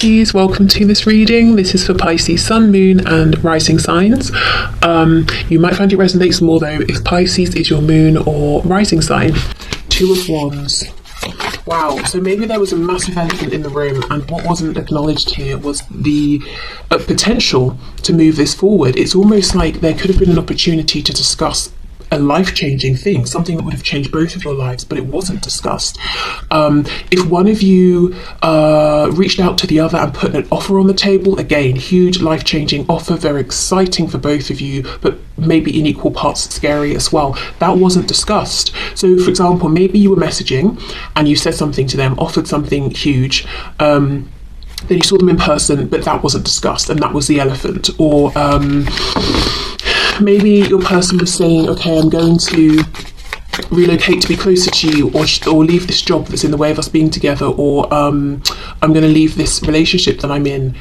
Pisces, welcome to this reading. This is for Pisces Sun, Moon and Rising signs. You might find it resonates more though if Pisces is your moon or rising sign. Two of Wands. Wow, so maybe there was a massive elephant in the room, and what wasn't acknowledged here was the potential to move this forward. It's almost like there could have been an opportunity to discuss a life-changing thing, something that would have changed both of your lives, but it wasn't discussed. If one of you reached out to the other and put an offer on the table, again, huge life-changing offer, very exciting for both of you, but maybe in equal parts scary as well. That wasn't discussed. So for example, maybe you were messaging and you said something to them, offered something huge, then you saw them in person, but that wasn't discussed, and that was the elephant. Or maybe your person was saying, okay, I'm going to relocate to be closer to you, or leave this job that's in the way of us being together, or I'm going to leave this relationship that I'm in.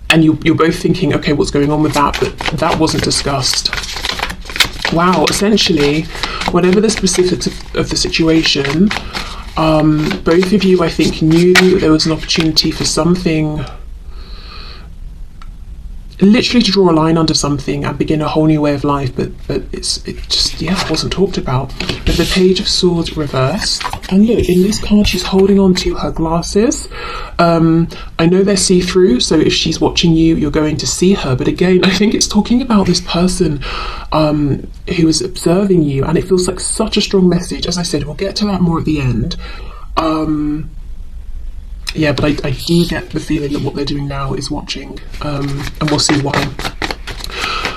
And you're both thinking, okay, what's going on with that? But that wasn't discussed. Wow, essentially, whatever the specifics of the situation, both of you, I think, knew that there was an opportunity for something, literally to draw a line under something and begin a whole new way of life, but it just wasn't talked about. But the Page of Swords reversed, and look, in this card she's holding on to her glasses. I know they're see-through, so if she's watching you, you're going to see her, but again, I think it's talking about this person who is observing you, and it feels like such a strong message. As I said, we'll get to that more at the end. Yeah, but I do get the feeling that what they're doing now is watching, and we'll see why.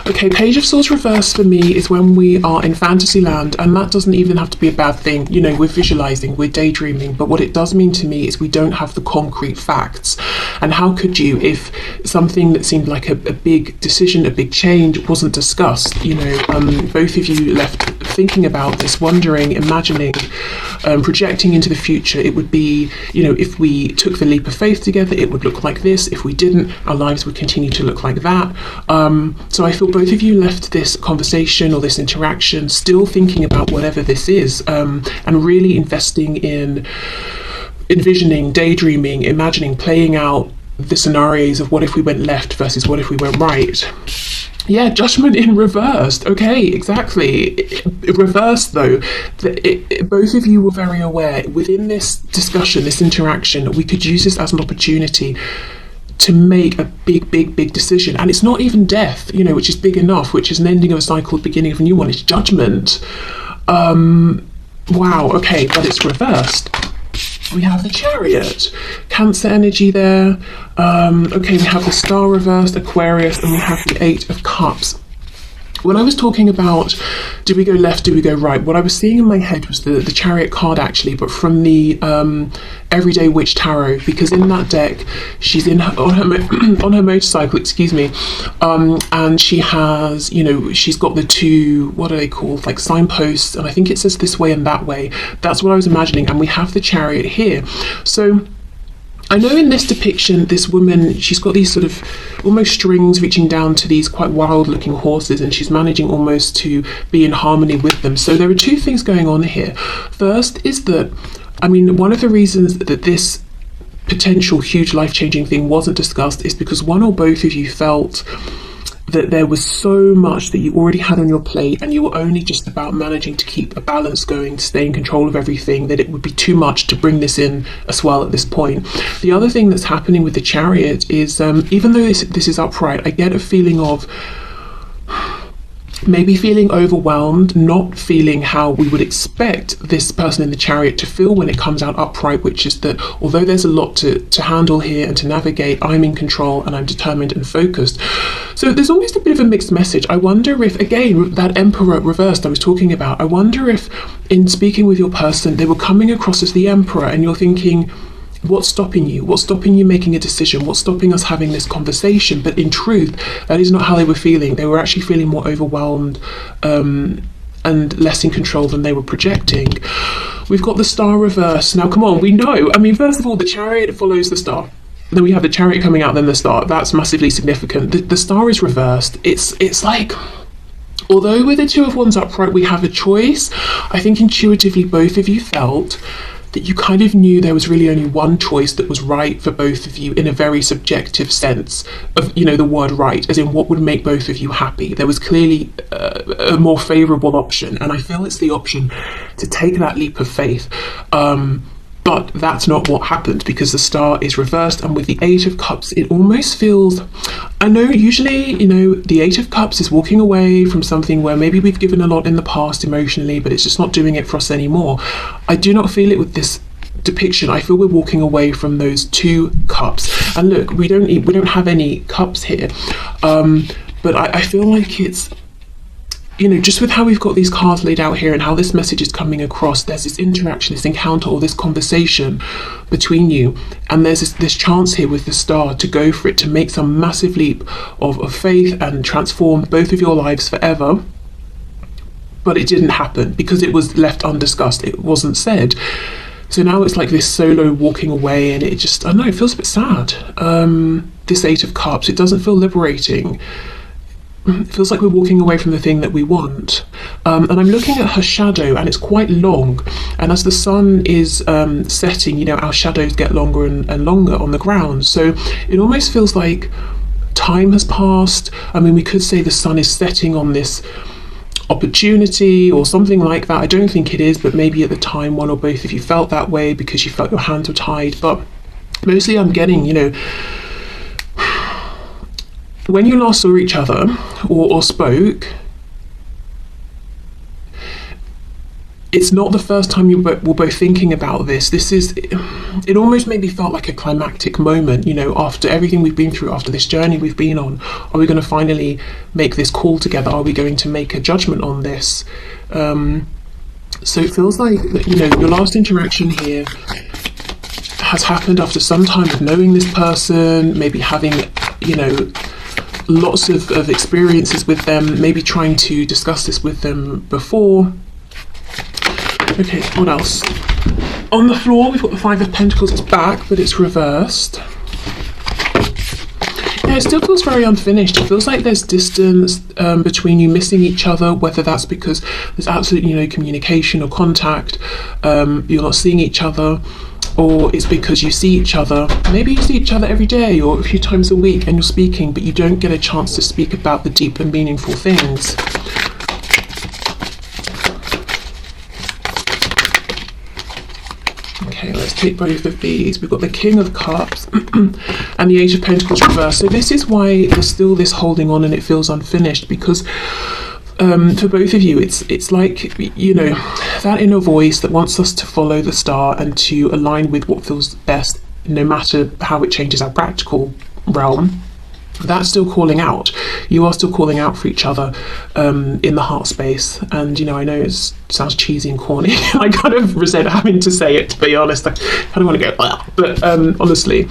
Okay, Page of Swords reversed for me is when we are in fantasy land, and that doesn't even have to be a bad thing. You know, we're visualizing, we're daydreaming, but what it does mean to me is we don't have the concrete facts. And how could you if something that seemed like a big decision, a big change wasn't discussed? You know, both of you left thinking about this, wondering, imagining, projecting into the future. It would be, you know, if we took the leap of faith together, it would look like this. If we didn't, our lives would continue to look like that. So I feel both of you left this conversation or this interaction still thinking about whatever this is, and really investing in envisioning, daydreaming, imagining, playing out the scenarios of what if we went left versus what if we went right. Yeah, Judgment in reversed. Okay, exactly. Reversed though, both of you were very aware within this discussion, this interaction, we could use this as an opportunity to make a big decision. And it's not even death, you know, which is big enough, which is an ending of a cycle, beginning of a new one. It's judgment. Wow, okay, but it's reversed. We have the Chariot, Cancer energy there. Okay, we have the Star reversed, Aquarius, and we have the Eight of Cups. When I was talking about do we go left, do we go right, what I was seeing in my head was the Chariot card actually, but from the Everyday Witch Tarot, because in that deck she's on her motorcycle, excuse me, and she has, you know, she's got the two, what are they called, like signposts, and I think it says this way and that way. That's what I was imagining, and we have the Chariot here. So I know in this depiction, this woman, she's got these sort of almost strings reaching down to these quite wild looking horses, and she's managing almost to be in harmony with them. So there are two things going on here. First is that, I mean, one of the reasons that this potential huge life-changing thing wasn't discussed is because one or both of you felt that there was so much that you already had on your plate, and you were only just about managing to keep a balance going, to stay in control of everything, that it would be too much to bring this in as well at this point. The other thing that's happening with the Chariot is, even though this is upright, I get a feeling of maybe feeling overwhelmed, not feeling how we would expect this person in the Chariot to feel when it comes out upright, which is that although there's a lot to handle here and to navigate, I'm in control and I'm determined and focused. So there's almost a bit of a mixed message. I wonder if, again, that Emperor reversed I was talking about, I wonder if in speaking with your person, they were coming across as the Emperor, and you're thinking, what's stopping you? What's stopping you making a decision? What's stopping us having this conversation? But in truth, that is not how they were feeling. They were actually feeling more overwhelmed and less in control than they were projecting. We've got the Star reverse. Now, come on, we know. I mean, first of all, the Chariot follows the Star. Then we have the Chariot coming out, then the Star. That's massively significant. The Star is reversed. It's like, although with the Two of Wands upright, we have a choice, I think intuitively both of you felt that you kind of knew there was really only one choice that was right for both of you in a very subjective sense of, you know, the word right, as in what would make both of you happy. There was clearly a more favourable option, and I feel it's the option to take that leap of faith. But that's not what happened, because the star is reversed, and with the Eight of Cups, it almost feels, I know usually, you know, the Eight of Cups is walking away from something where maybe we've given a lot in the past emotionally, but it's just not doing it for us anymore. I do not feel it with this depiction. I feel we're walking away from those two cups. And look, we don't have any cups here, but I feel like it's, you know, just with how we've got these cards laid out here and how this message is coming across, there's this interaction, this encounter, or this conversation between you, and there's this chance here with the star to go for it, to make some massive leap of faith and transform both of your lives forever. But it didn't happen because it was left undiscussed. It wasn't said. So now it's like this solo walking away, and it just, I don't know, it feels a bit sad. This Eight of Cups, it doesn't feel liberating. It feels like we're walking away from the thing that we want. And I'm looking at her shadow, and it's quite long. And as the sun is setting, you know, our shadows get longer and longer on the ground. So it almost feels like time has passed. I mean, we could say the sun is setting on this opportunity or something like that. I don't think it is, but maybe at the time one or both of you felt that way because you felt your hands were tied. But mostly I'm getting, you know, when you last saw each other or spoke, it's not the first time you were both thinking about this. It almost maybe felt like a climactic moment, you know, after everything we've been through, after this journey we've been on. Are we going to finally make this call together? Are we going to make a judgment on this? So it feels like, you know, your last interaction here has happened after some time of knowing this person, maybe having, you know, lots of experiences with them, maybe trying to discuss this with them before. Okay, what else? On the floor, we've got the Five of Pentacles. It's back, but it's reversed. Yeah, it still feels very unfinished. It feels like there's distance between you, missing each other, whether that's because there's absolutely no communication or contact, you're not seeing each other, or it's because you see each other, maybe you see each other every day or a few times a week and you're speaking, but you don't get a chance to speak about the deep and meaningful things. Okay, let's take both of these. We've got the King of Cups and the Eight of Pentacles reversed. So this is why there's still this holding on and it feels unfinished, because for both of you, it's like, you know, that inner voice that wants us to follow the star and to align with what feels best, no matter how it changes our practical realm. That's still calling out. You are still calling out for each other in the heart space. And, you know, I know it sounds cheesy and corny. I kind of resent having to say it, to be honest. I kind of want to go, but honestly,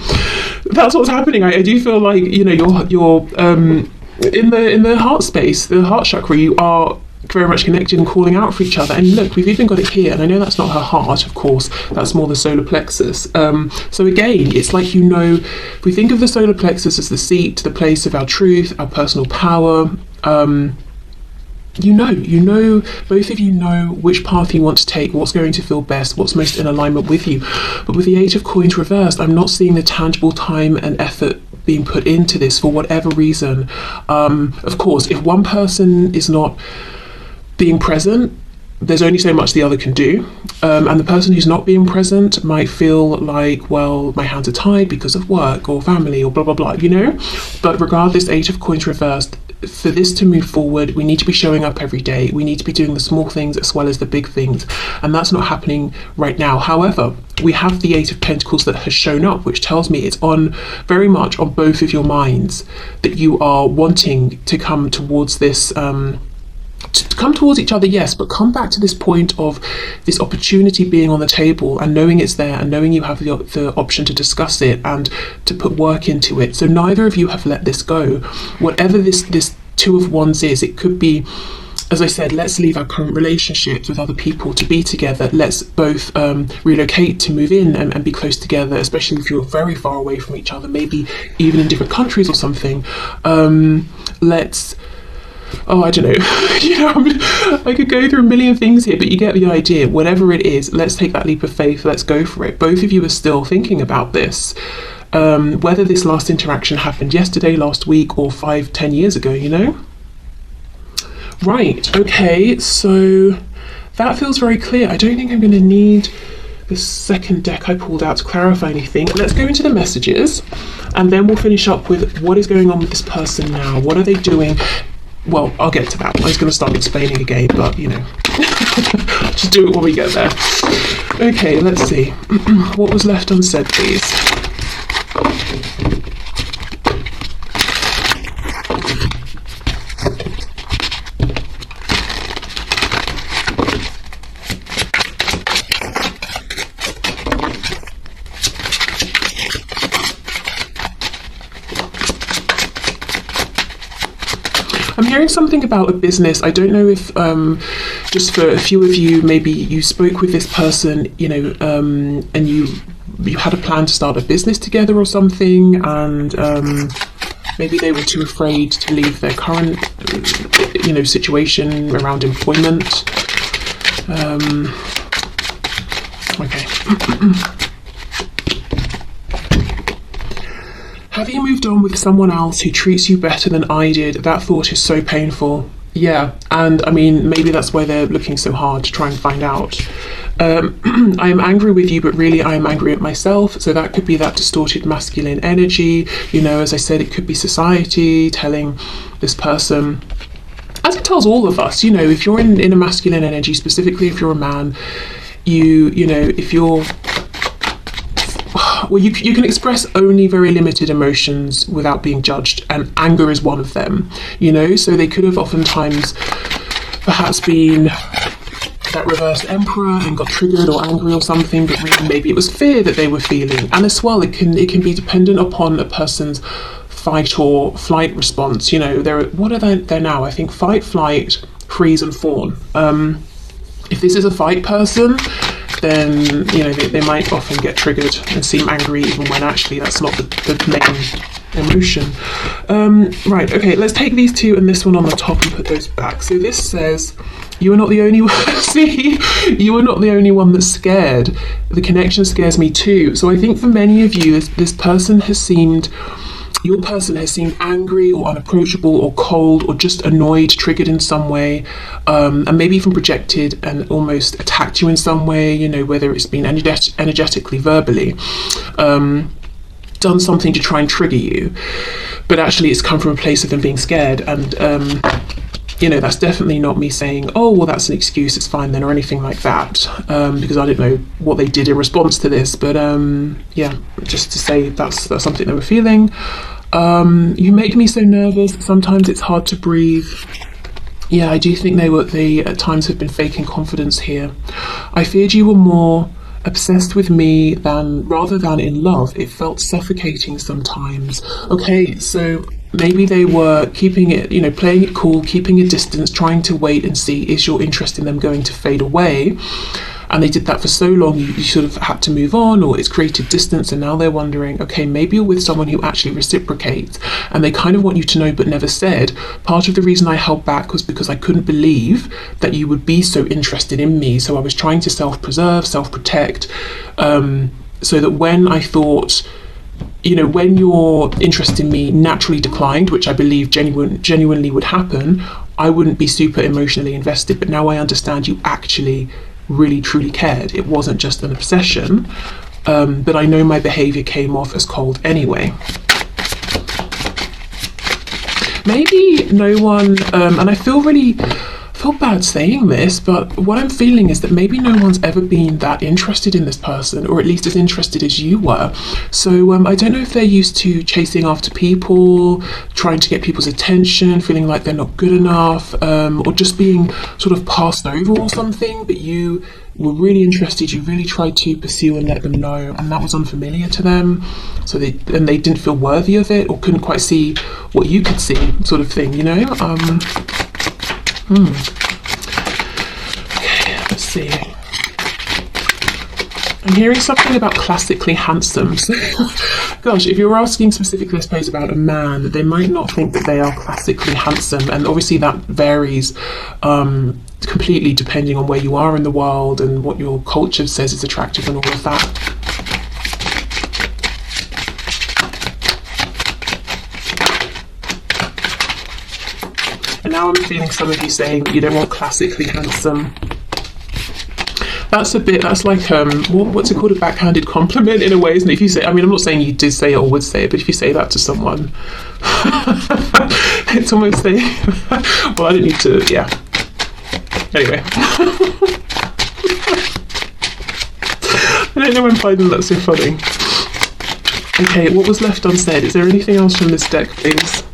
that's what's happening. I do feel like, you know, you're in the heart space, the heart chakra, you are very much connected and calling out for each other. And look, we've even got it here, and I know that's not her heart, of course, that's more the solar plexus. So again, it's like, you know, if we think of the solar plexus as the seat, the place of our truth, our personal power, you know, both of you know which path you want to take, what's going to feel best, what's most in alignment with you. But with the Eight of Coins reversed, I'm not seeing the tangible time and effort being put into this for whatever reason. Of course, if one person is not being present, there's only so much the other can do, and the person who's not being present might feel like, well, my hands are tied because of work or family or blah blah blah, you know. But regardless, Eight of Coins reversed, for this to move forward, we need to be showing up every day. We need to be doing the small things as well as the big things, and that's not happening right now. However, we have the Eight of Pentacles that has shown up, which tells me it's on, very much on both of your minds, that you are wanting to come towards this, to come towards each other, yes, but come back to this point of this opportunity being on the table and knowing it's there and knowing you have the option to discuss it and to put work into it. So neither of you have let this go. Whatever this Two of Wands is, it could be, as I said, let's leave our current relationships with other people to be together. Let's both relocate to move in and be close together, especially if you're very far away from each other, maybe even in different countries or something. Let's oh, I don't know, you know, I could go through a million things here, but you get the idea. Whatever it is, let's take that leap of faith, let's go for it. Both of you are still thinking about this, whether this last interaction happened yesterday, last week, or 5-10 years ago, you know? Right, okay, so that feels very clear. I don't think I'm going to need the second deck I pulled out to clarify anything. Let's go into the messages, and then we'll finish up with what is going on with this person now. What are they doing? Well, I'll get to that. I was going to start explaining again, but, you know, just do it when we get there. Okay, let's see. What was left unsaid, please? I'm hearing something about a business. I don't know if, just for a few of you, maybe you spoke with this person, you know, and you had a plan to start a business together or something, and maybe they were too afraid to leave their current, you know, situation around employment. Okay. Have you moved on with someone else who treats you better than I did? That thought is so painful. Yeah, and I mean, maybe that's why they're looking so hard to try and find out. I am angry with you, but really I am angry at myself. So that could be that distorted masculine energy. You know, as I said, it could be society telling this person, as it tells all of us, you know, if you're in a masculine energy, specifically if you're a man, you know, if you're, well, you can express only very limited emotions without being judged, and anger is one of them, you know, so they could have oftentimes perhaps been that reversed emperor and got triggered or angry or something, but really maybe it was fear that they were feeling. And as well, it can be dependent upon a person's fight or flight response, you know. What are they now? I think fight, flight, freeze and fawn. If this is a fight person, then, you know, they might often get triggered and seem angry even when actually that's not the main emotion. Right, okay, let's take these two and this one on the top and put those back. So this says, you are not the only one. See, you are not the only one that's scared. The connection scares me too. So I think for many of you, this person has seemed, your person has seemed angry or unapproachable or cold or just annoyed, triggered in some way, and maybe even projected and almost attacked you in some way, you know, whether it's been energetically, verbally, done something to try and trigger you, but actually it's come from a place of them being scared. And you know, that's definitely not me saying, oh, well, that's an excuse, it's fine then, or anything like that, because I don't know what they did in response to this, but yeah, just to say that's something they were feeling. You make me so nervous, sometimes it's hard to breathe. Yeah, I do think they at times have been faking confidence here. I feared you were more obsessed with me rather than in love. It felt suffocating sometimes. Okay, so maybe they were keeping it, you know, playing it cool, keeping a distance, trying to wait and see, is your interest in them going to fade away? And they did that for so long, you sort of had to move on, or it's created distance, and now they're wondering, okay, maybe you're with someone who actually reciprocates, and they kind of want you to know but never said. Part of the reason I held back was because I couldn't believe that you would be so interested in me, so I was trying to self-preserve, self-protect, so that when I thought, you know, when your interest in me naturally declined, which I believe genuinely would happen, I wouldn't be super emotionally invested. But now I understand you actually really truly cared. It wasn't just an obsession, but I know my behavior came off as cold anyway. Maybe no one, and I feel bad saying this, but what I'm feeling is that maybe no one's ever been that interested in this person, or at least as interested as you were. So I don't know if they're used to chasing after people, trying to get people's attention, feeling like they're not good enough, or just being sort of passed over or something, but you were really interested, you really tried to pursue and let them know, and that was unfamiliar to them, so they didn't feel worthy of it, or couldn't quite see what you could see, sort of thing, you know? Okay, let's see. I'm hearing something about classically handsome. So, gosh, if you're asking specifically, I suppose, about a man, they might not think that they are classically handsome. And obviously that varies completely depending on where you are in the world and what your culture says is attractive and all of that. And now I'm feeling some of you saying that you don't want classically handsome. That's like, what's it called, a backhanded compliment in a way, isn't it? If you say, I mean, I'm not saying you did say it or would say it, but if you say that to someone, it's almost saying, well, I don't need to, yeah. Anyway. I don't know when finding that so funny. Okay, what was left unsaid? Is there anything else from this deck, please?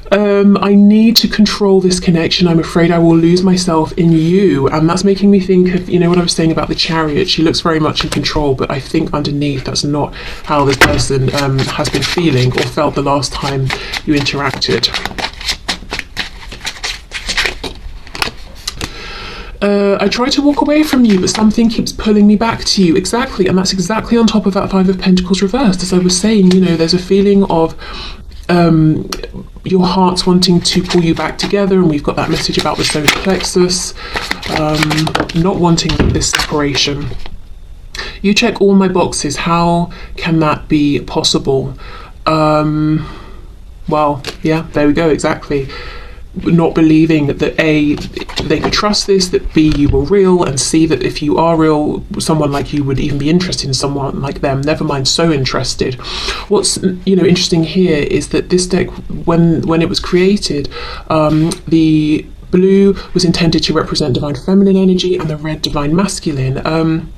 I need to control this connection. I'm afraid I will lose myself in you. And that's making me think of, you know, what I was saying about the Chariot. She looks very much in control, but I think underneath that's not how this person has been feeling or felt the last time you interacted. I try to walk away from you, but something keeps pulling me back to you. Exactly, and that's exactly on top of that Five of Pentacles reversed. As I was saying, you know, there's a feeling of your heart's wanting to pull you back together, and we've got that message about the solar plexus, not wanting this separation. You check all my boxes. How can that be possible? Well, yeah, there we go, exactly. Not believing that A, they could trust this, that B, you were real, and C, that if you are real, someone like you would even be interested in someone like them, never mind so interested. What's, you know, interesting here is that this deck, when it was created, the blue was intended to represent divine feminine energy and the red divine masculine.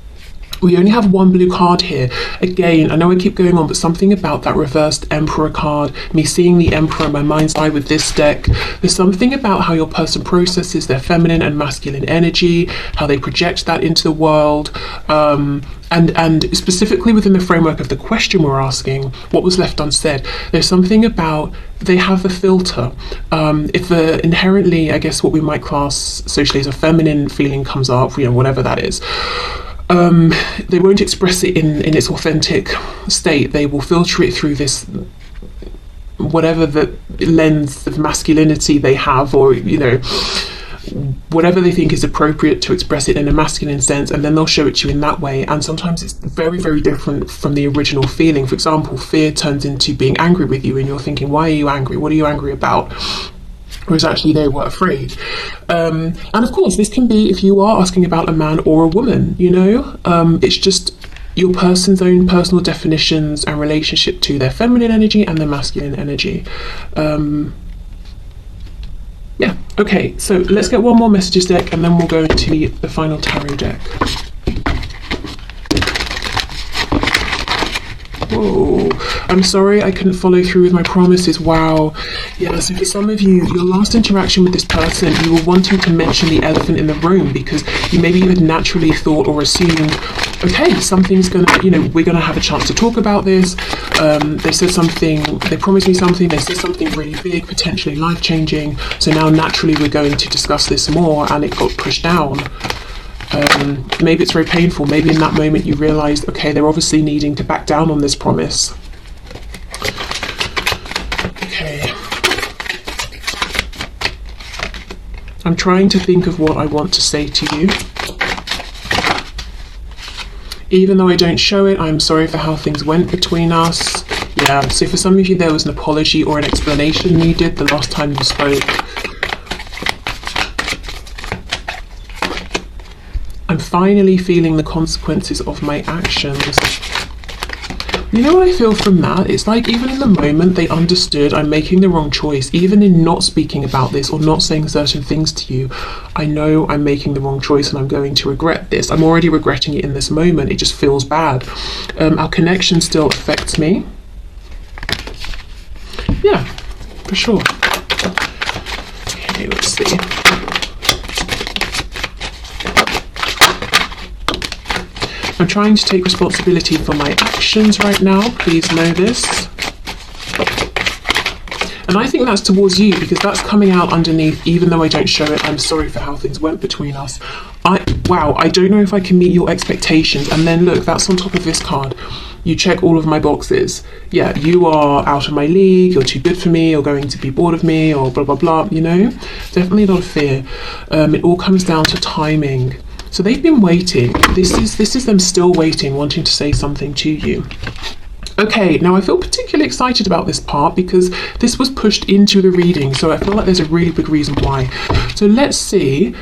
We only have one blue card here. Again, I know I keep going on, but something about that reversed Emperor card, me seeing the Emperor in my mind's eye with this deck, there's something about how your person processes their feminine and masculine energy, how they project that into the world, and specifically within the framework of the question we're asking, what was left unsaid, there's something about they have a filter. If inherently, I guess what we might class socially as a feminine feeling comes up, you know, whatever that is, they won't express it in its authentic state. They will filter it through this, whatever the lens of masculinity they have, or, you know, whatever they think is appropriate to express it in a masculine sense, and then they'll show it to you in that way. And sometimes it's very, very different from the original feeling. For example, fear turns into being angry with you, and you're thinking, why are you angry? What are you angry about? Whereas actually they were afraid. And of course, this can be if you are asking about a man or a woman, you know, it's just your person's own personal definitions and relationship to their feminine energy and their masculine energy. Yeah, okay, so let's get one more messages deck and then we'll go into the final tarot deck. Whoa, I'm sorry I couldn't follow through with my promises. Wow. Yeah, so for some of you, your last interaction with this person, you were wanting to mention the elephant in the room because maybe you had naturally thought or assumed, okay, something's gonna, you know, we're gonna have a chance to talk about this. They said something, they promised me something, they said something really big, potentially life-changing. So now naturally we're going to discuss this more, and it got pushed down. Maybe it's very painful. Maybe in that moment you realised, okay, they're obviously needing to back down on this promise. Okay. I'm trying to think of what I want to say to you. Even though I don't show it, I'm sorry for how things went between us. Yeah, so for some of you there was an apology or an explanation needed the last time you spoke. I'm finally feeling the consequences of my actions. You know what I feel from that? It's like even in the moment they understood I'm making the wrong choice. Even in not speaking about this or not saying certain things to you, I know I'm making the wrong choice and I'm going to regret this. I'm already regretting it in this moment. It just feels bad. Our connection still affects me. Yeah, for sure. Okay, let's see. I'm trying to take responsibility for my actions right now, please know this. And I think that's towards you because that's coming out underneath, even though I don't show it, I'm sorry for how things went between us. Wow, I don't know if I can meet your expectations. And then look, that's on top of this card. You check all of my boxes. Yeah, you are out of my league, you're too good for me, you're going to be bored of me, or blah, blah, blah, you know? Definitely a lot of fear. It all comes down to timing. So they've been waiting. This is them still waiting, wanting to say something to you. Okay, now I feel particularly excited about this part because this was pushed into the reading, so I feel like there's a really big reason why. So let's see.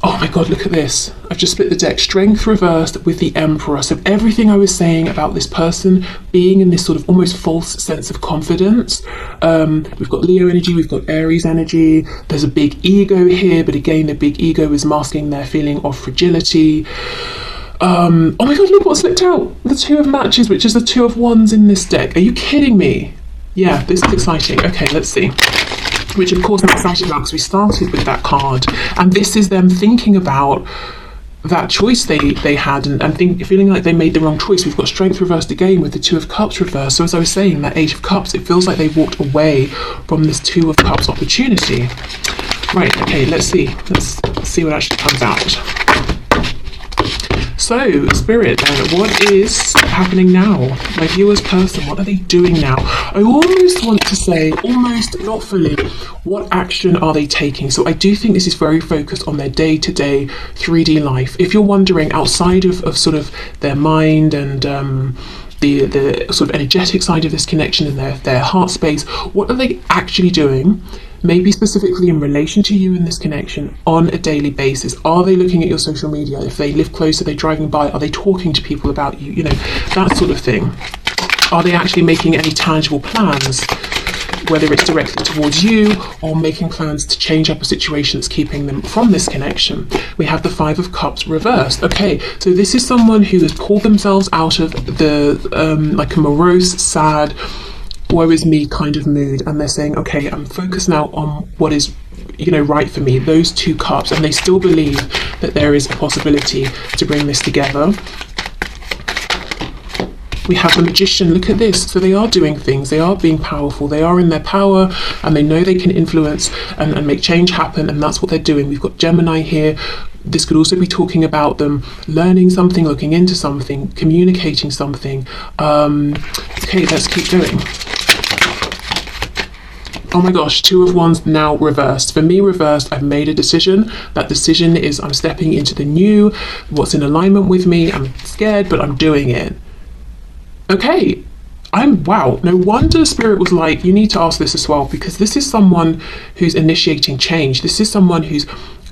Oh my god, look at this. I've just split the deck. Strength reversed with the Emperor. So everything I was saying about this person being in this sort of almost false sense of confidence. We've got Leo energy, we've got Aries energy. There's a big ego here, but again, the big ego is masking their feeling of fragility. Oh my god, look what slipped out. The Two of Matches, which is the Two of Wands in this deck. Are you kidding me? Yeah, this is exciting. Okay, let's see. Which of course I'm excited about because we started with that card, and this is them thinking about that choice they had and feeling like they made the wrong choice. We've got Strength reversed again with the Two of Cups reversed. So as I was saying, that Eight of Cups, it feels like they walked away from this Two of Cups opportunity. Right, okay, let's see what actually comes out. So, Spirit, what is happening now? My viewer's person, what are they doing now? I almost want to say, almost not fully, what action are they taking? So I do think this is very focused on their day-to-day 3D life. If you're wondering, outside of sort of their mind and the sort of energetic side of this connection and their heart space, what are they actually doing? Maybe specifically in relation to you in this connection on a daily basis. Are they looking at your social media? If they live close, are they driving by? Are they talking to people about you? You know, that sort of thing. Are they actually making any tangible plans, whether it's directly towards you or making plans to change up a situation that's keeping them from this connection? We have the Five of Cups reversed. Okay, so this is someone who has pulled themselves out of the like a morose, sad, woe is me kind of mood, and they're saying, okay, I'm focused now on what is, you know, right for me, those two cups, and they still believe that there is a possibility to bring this together. We have the Magician. Look at this. So they are doing things, they are being powerful, they are in their power, and they know they can influence and make change happen, and that's what they're doing. We've got Gemini here. This could also be talking about them learning something, looking into something, communicating something. Okay, let's keep going. Oh my gosh, Two of Wands now reversed. For me, reversed, I've made a decision. That decision is I'm stepping into the new, what's in alignment with me. I'm scared, but I'm doing it. Okay, wow, no wonder Spirit was like, you need to ask this as well, because this is someone who's initiating change. This is someone who's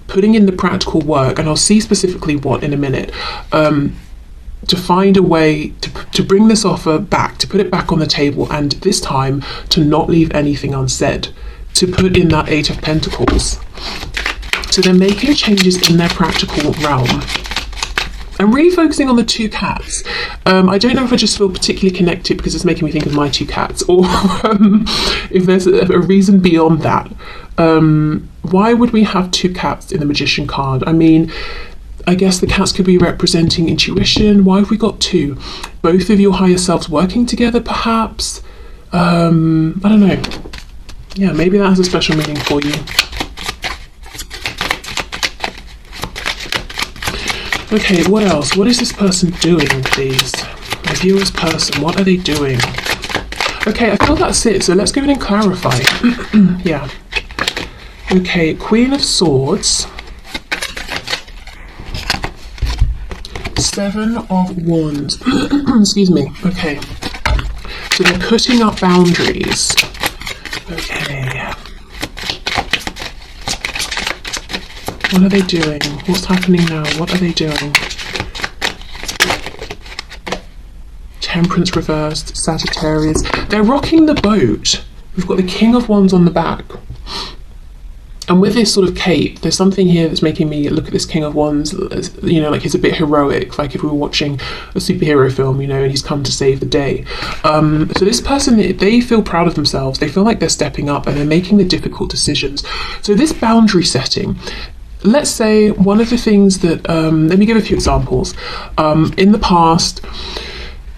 putting in the practical work, and I'll see specifically what in a minute, to find a way to bring this offer back, to put it back on the table, and this time to not leave anything unsaid, to put in that Eight of Pentacles. So they're making changes in their practical realm. I'm really focusing on the two cats. I don't know if I just feel particularly connected because it's making me think of my two cats, or if there's a reason beyond that. Why would we have two cats in the Magician card? I mean, I guess the cats could be representing intuition. Why have we got two? Both of your higher selves working together, perhaps? I don't know. Yeah, maybe that has a special meaning for you. Okay, what else? What is this person doing, please? My viewer's person, what are they doing? Okay, I feel that's it, so let's go in and clarify. Yeah. Okay, Queen of Swords. Seven of Wands. Excuse me. Okay. So they're putting up boundaries. Okay. What are they doing? What's happening now? What are they doing? Temperance reversed, Sagittarius. They're rocking the boat. We've got the King of Wands on the back. And with this sort of cape, there's something here that's making me look at this King of Wands, you know, like he's a bit heroic, like if we were watching a superhero film, you know, and he's come to save the day. So this person, they feel proud of themselves. They feel like they're stepping up and they're making the difficult decisions. So this boundary setting, let's say one of the things that, let me give a few examples. In the past,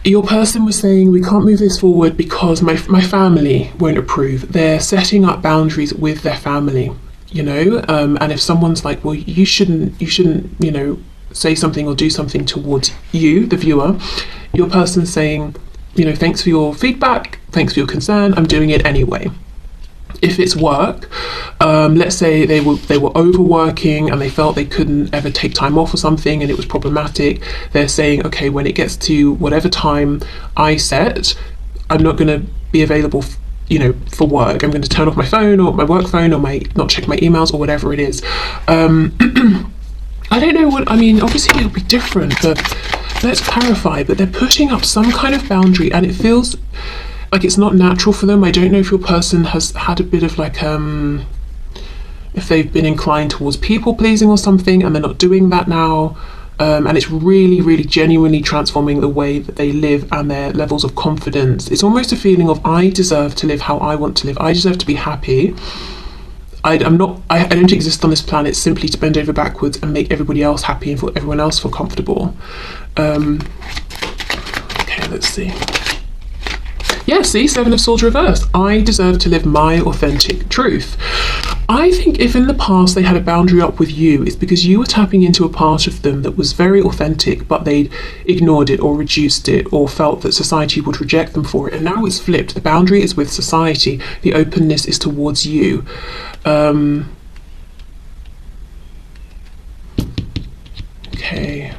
your person was saying, we can't move this forward because my family won't approve. They're setting up boundaries with their family. you know. And if someone's like, well, you shouldn't, you know, say something or do something towards you, the viewer, your person's saying, you know, thanks for your feedback, thanks for your concern, I'm doing it anyway. If it's work, let's say they were overworking and they felt they couldn't ever take time off or something and it was problematic, they're saying, okay, when it gets to whatever time I set, I'm not going to be available you know, for work. I'm going to turn off my phone or my work phone or not check my emails or whatever it is. I don't know what, I mean, obviously it'll be different, but let's clarify, but they're putting up some kind of boundary and it feels like it's not natural for them. I don't know if your person has had a bit of like, if they've been inclined towards people pleasing or something and they're not doing that now. And it's really, really genuinely transforming the way that they live and their levels of confidence. It's almost a feeling of, I deserve to live how I want to live. I deserve to be happy. I don't exist on this planet simply to bend over backwards and make everybody else happy and for everyone else feel comfortable. Okay, let's see. Yeah, see, Seven of Swords reversed. I deserve to live my authentic truth. I think if in the past they had a boundary up with you, it's because you were tapping into a part of them that was very authentic, but they'd ignored it or reduced it or felt that society would reject them for it. And now it's flipped. The boundary is with society. The openness is towards you. Okay.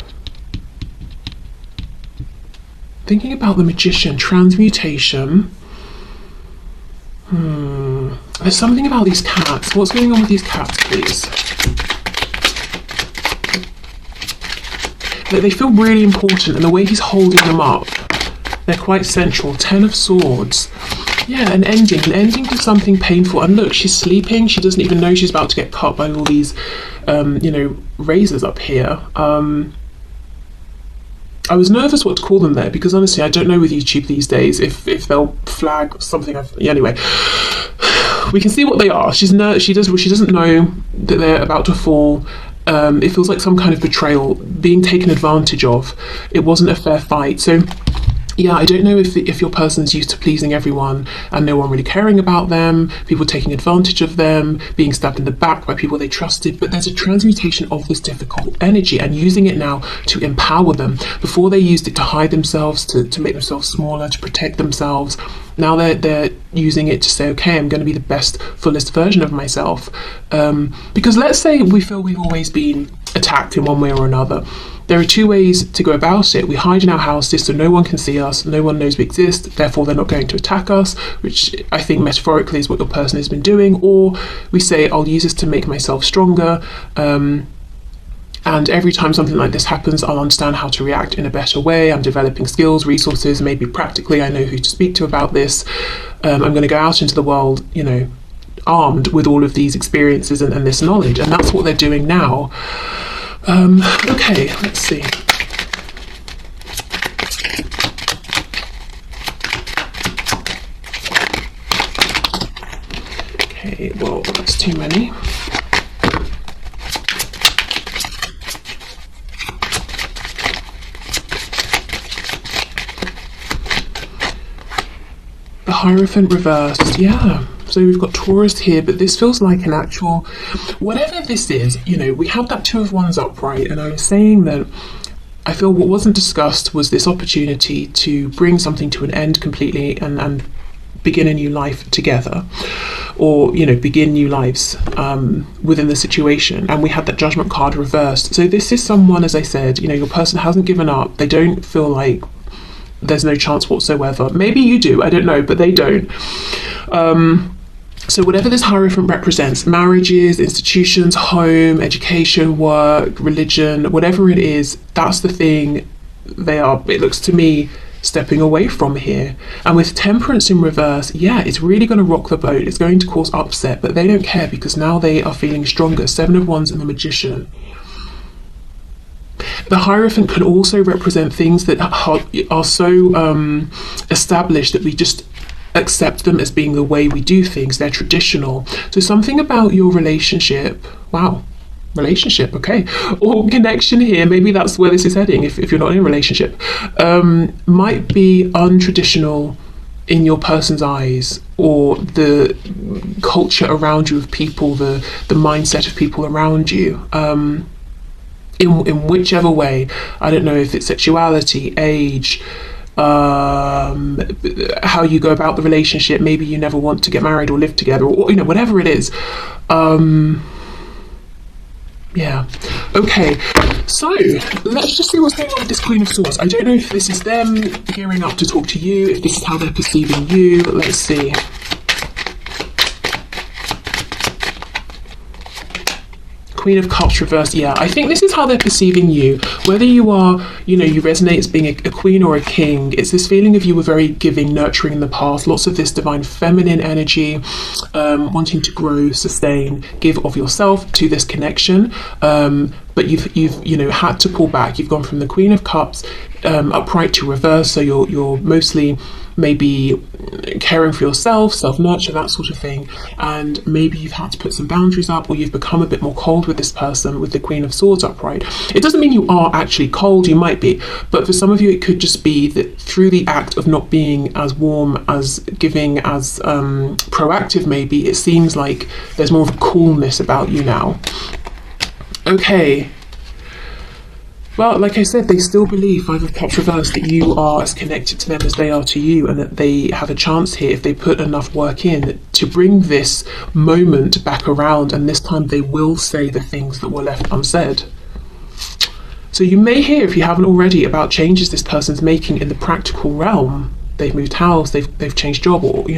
Thinking about the Magician, transmutation. There's something about these cats. What's going on with these cats, please? They feel really important, and the way he's holding them up, they're quite central. 10 of Swords. Yeah, an ending to something painful. And look, she's sleeping. She doesn't even know she's about to get cut by all these, you know, razors up here. I was nervous what to call them there because honestly I don't know with YouTube these days if they'll flag something. Anyway, we can see what they are. She doesn't know that they're about to fall. It feels like some kind of betrayal, being taken advantage of. It wasn't a fair fight. So yeah, I don't know if your person's used to pleasing everyone and no one really caring about them, people taking advantage of them, being stabbed in the back by people they trusted, but there's a transmutation of this difficult energy and using it now to empower them. Before they used it to hide themselves, to make themselves smaller, to protect themselves. Now they're using it to say, okay, I'm going to be the best, fullest version of myself. Because let's say we feel we've always been attacked in one way or another. There are two ways to go about it. We hide in our houses so no one can see us, no one knows we exist, therefore they're not going to attack us, which I think metaphorically is what your person has been doing. Or we say, I'll use this to make myself stronger, and every time something like this happens, I'll understand how to react in a better way. I'm developing skills, resources, maybe practically I know who to speak to about this. I'm going to go out into the world, you know, armed with all of these experiences and this knowledge, and that's what they're doing now. Okay, let's see. Okay, well, that's too many. The Hierophant reversed, yeah. So we've got Taurus here, but this feels like an actual, whatever this is, you know, we have that Two of Wands upright, and I was saying that I feel what wasn't discussed was this opportunity to bring something to an end completely and begin a new life together, or, you know, begin new lives within the situation. And we had that Judgment card reversed. So this is someone, as I said, you know, your person hasn't given up. They don't feel like there's no chance whatsoever. Maybe you do, I don't know, but they don't. So whatever this Hierophant represents, marriages, institutions, home, education, work, religion, whatever it is, that's the thing they are, it looks to me, stepping away from here. And with Temperance in reverse, yeah, it's really going to rock the boat. It's going to cause upset, but they don't care because now they are feeling stronger. 7 of Wands and the Magician. The Hierophant can also represent things that are so established that we just accept them as being the way we do things. They're traditional. So something about your relationship, wow, relationship, okay, or connection here, maybe that's where this is heading if you're not in a relationship, might be untraditional in your person's eyes, or the culture around you of people, the mindset of people around you, in whichever way. I don't know if it's sexuality, age, how you go about the relationship. Maybe you never want to get married or live together, or whatever it is. Yeah. Okay, so let's just see what's going on with this Queen of Swords. I don't know if this is them gearing up to talk to you, if this is how they're perceiving you. Let's see. Queen of Cups reversed. Yeah, I think this is how they're perceiving you. Whether you are, you resonate as being a queen or a king, it's this feeling of you were very giving, nurturing in the past. Lots of this divine feminine energy, wanting to grow, sustain, give of yourself to this connection. But you've had to pull back. You've gone from the Queen of Cups upright to reverse. So you're mostly maybe caring for yourself, self-nurture, that sort of thing, and maybe you've had to put some boundaries up, or you've become a bit more cold with this person with the Queen of Swords upright. It doesn't mean you are actually cold, you might be, but for some of you it could just be that through the act of not being as warm, as giving, as proactive, maybe it seems like there's more of a coolness about you now. Okay. Well, like I said, they still believe, Five of Cups reversed, that you are as connected to them as they are to you, and that they have a chance here if they put enough work in to bring this moment back around, and this time they will say the things that were left unsaid. So you may hear, if you haven't already, about changes this person's making in the practical realm. They've moved house, they've changed job, or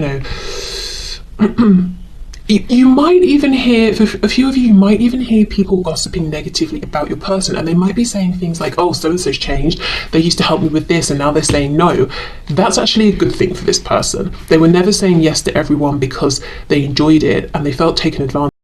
you might even hear, for a few of you, you might even hear people gossiping negatively about your person, and they might be saying things like, oh, so-and-so's changed, they used to help me with this and now they're saying no. That's actually a good thing for this person. They were never saying yes to everyone because they enjoyed it and they felt taken advantage